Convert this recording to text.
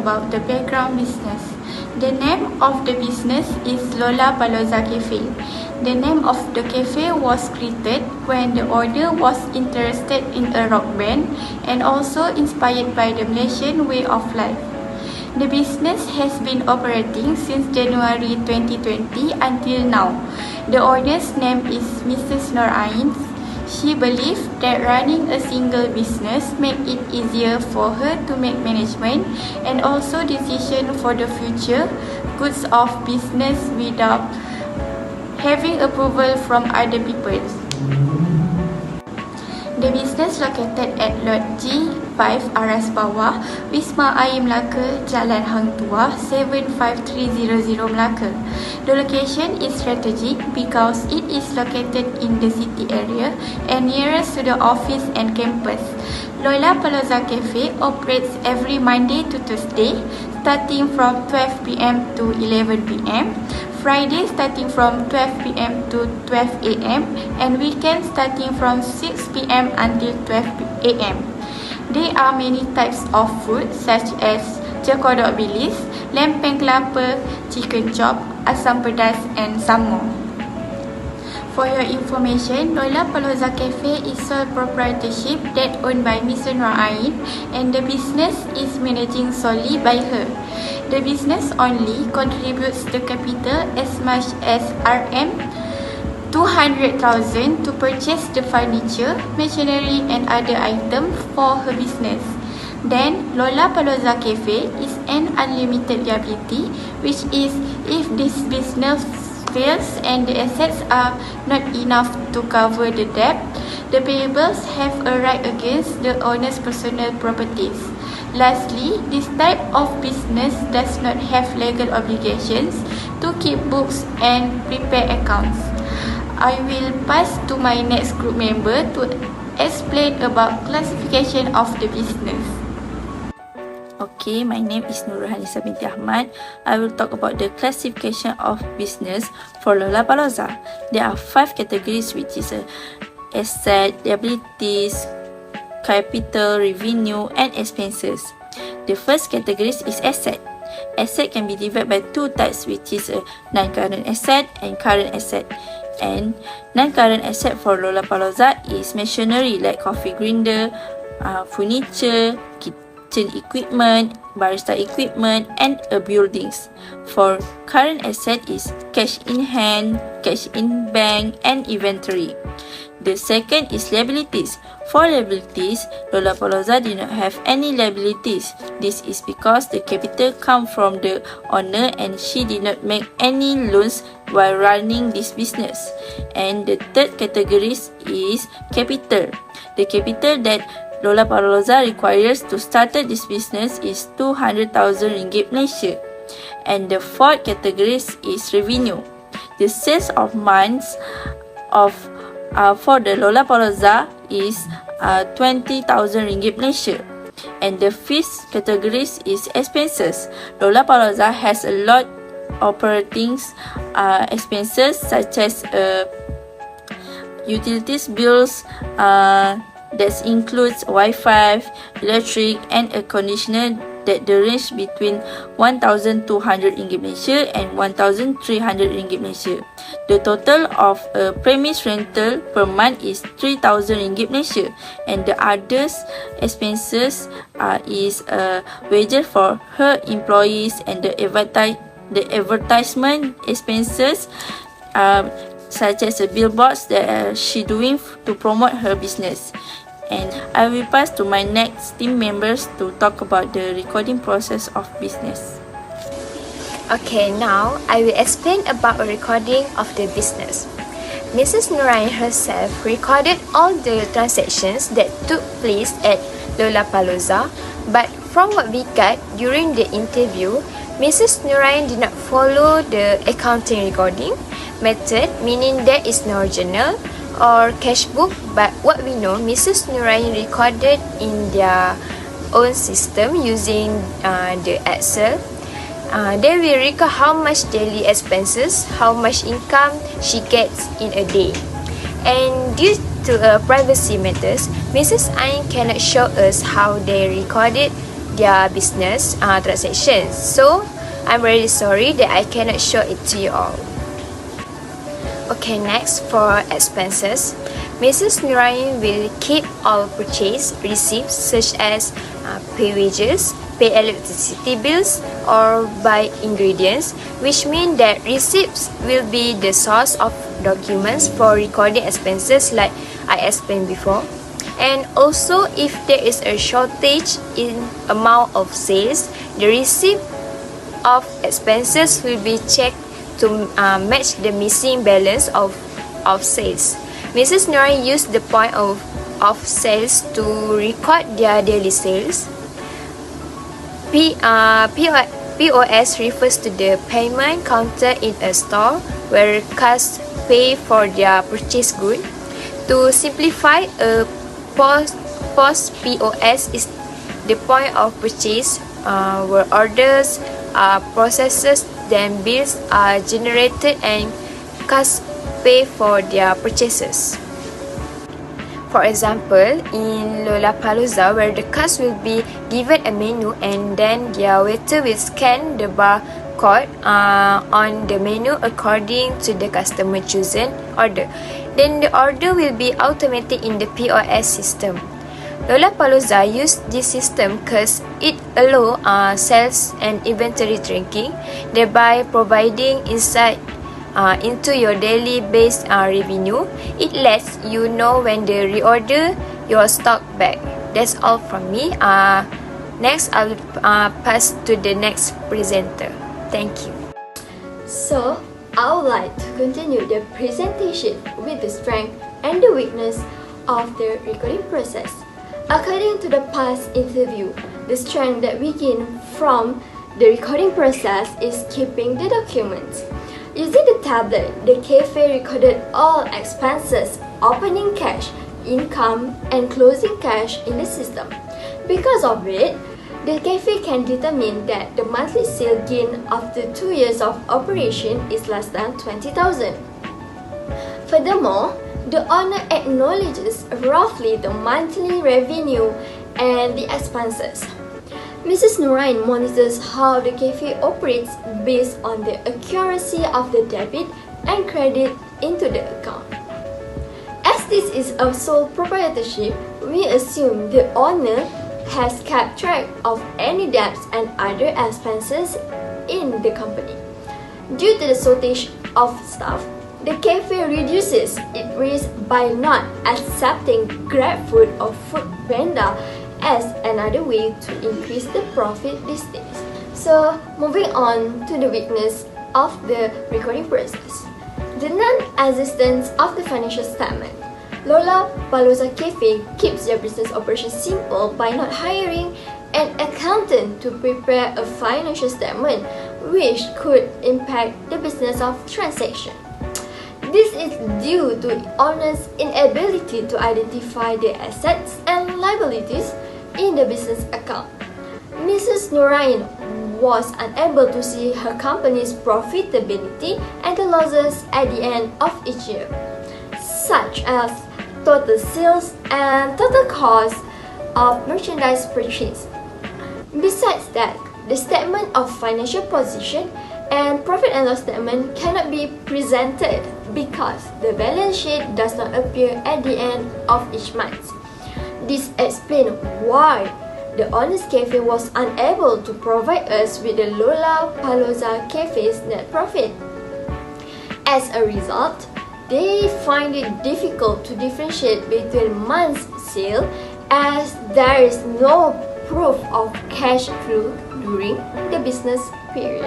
about the background business. The name of the business is Lolla Palooza Cafe. The name of the cafe was created when the owner was interested in a rock band and also inspired by the Malaysian way of life. The business has been operating since January 2020 until now. The owner's name is Mrs. Nur Ain. She believed that running a single business made it easier for her to make management and also decision for the future goods of business without having approval from other people. The business located at Lot G5 Aras Bawah, Wisma Air Melaka, Jalan Hang Tuah, 75300 Melaka. The location is strategic because it is located in the city area and nearest to the office and campus. Lolla Palooza Cafe operates every Monday to Thursday, starting from 12 p.m. to 11 p.m. Friday starting from 12 p.m. to 12 a.m. and weekends starting from 6 p.m. until 12 a.m. There are many types of food such as cekodok bilis, lempeng kelapa, chicken chop, asam pedas and some more. For your information, Lolla Palooza Cafe is sole proprietorship that owned by Mr. Nur Ain and the business is managing solely by her. The business only contributes the capital as much as Rm 200,000 to purchase the furniture, machinery and other items for her business. Then, Lolla Palooza Cafe is an unlimited liability, which is if this business fails and the assets are not enough to cover the debt, the payables have a right against the owner's personal properties. Lastly, this type of business does not have legal obligations to keep books and prepare accounts. I will pass to my next group member to explain about classification of the business. Okay, my name is Nurhanisa binti Ahmad. I will talk about the classification of business for Lolla Palooza. There are 5 categories, which is asset, liabilities, capital, revenue and expenses. The first category is asset. Asset can be divided by 2 types, which is a non-current asset and current asset. And non-current asset for Lolla Palooza is machinery like coffee grinder, furniture, kitchen equipment, barista equipment and buildings. For current asset is cash in hand, cash in bank and inventory. The second is liabilities. For liabilities, Lolla Palooza did not have any liabilities. This is because the capital comes from the owner and she did not make any loans while running this business. And the third category is capital. The capital that Lolla Palooza requires to start this business is 200,000 ringgit Malaysia. And the fourth category is revenue. The sales of months of for the Lolla Palooza is 20,000 ringgit Malaysia. And the fifth category is expenses. Lolla Palooza has a lot operating expenses such as utilities bills, that includes Wi-Fi, electric and air conditioner that range between 1,200 ringgit Malaysia and 1,300 ringgit Malaysia. The total of a premise rental per month is 3,000 ringgit Malaysia, and the others expenses is wages for her employees and the advertisement expenses such as the billboards that she doing to promote her business. And I will pass to my next team members to talk about the recording process of business. Okay, now I will explain about a recording of the business. Mrs. Nur Ain herself recorded all the transactions that took place at Lolla Palooza, but from what we got during the interview, Mrs. Nur Ain did not follow the accounting recording method, meaning there is no journal or cash book, but what we know, Mrs. Nur Ain recorded in their own system using the Excel. They will record how much daily expenses, how much income she gets in a day. And due to privacy matters, Mrs. Ain cannot show us how they recorded their business transactions. So I'm really sorry that I cannot show it to you all. Okay, next for expenses. Mrs. Nurain will keep all purchase receipts such as pay wages, pay electricity bills, or buy ingredients, which means that receipts will be the source of documents for recording expenses like I explained before. And also, if there is a shortage in amount of sales, the receipt of expenses will be checked to match the missing balance of sales. Mrs. Nurain used the point of sales to record their daily sales. POS refers to the payment counter in a store where customers pay for their purchased good. To simplify, a post POS is the point of purchase where orders are processed, then bills are generated and customers pay for their purchases. For example, in Lolla Palooza, where the customers will be given a menu and then their waiter will scan the barcode on the menu according to the customer chosen order. Then the order will be automated in the POS system. Lolla Palooza used this system because it allows sales and inventory tracking, thereby providing insight into your daily based revenue. It lets you know when to reorder your stock back. That's all from me. Next, I will pass to the next presenter. Thank you. So, I would like to continue the presentation with the strength and the weakness of the recording process. According to the past interview, the strength that we gain from the recording process is keeping the documents. Using the tablet, the cafe recorded all expenses, opening cash, income, and closing cash in the system. Because of it, the cafe can determine that the monthly sale gain after 2 years of operation is less than 20,000. Furthermore, the owner acknowledges roughly the monthly revenue and the expenses. Mrs. Nurain monitors how the cafe operates based on the accuracy of the debit and credit into the account. As this is a sole proprietorship, we assume the owner has kept track of any debts and other expenses in the company. Due to the shortage of staff, the cafe reduces its risk by not accepting GrabFood or food vendor as another way to increase the profit these days. So, moving on to the weakness of the recording process. The non-existence of the financial statement. Lolla Palooza Cafe keeps their business operation simple by not hiring an accountant to prepare a financial statement, which could impact the business of transaction. This is due to owner's inability to identify the assets and liabilities in the business account. Mrs. Nurain was unable to see her company's profitability and the losses at the end of each year, such as total sales and total cost of merchandise purchase. Besides that, the statement of financial position and profit and loss statement cannot be presented because the balance sheet does not appear at the end of each month. This explains why the Honest Cafe was unable to provide us with the Lolla Palooza Cafe's net profit. As a result, they find it difficult to differentiate between months' sale as there is no proof of cash flow during the business period.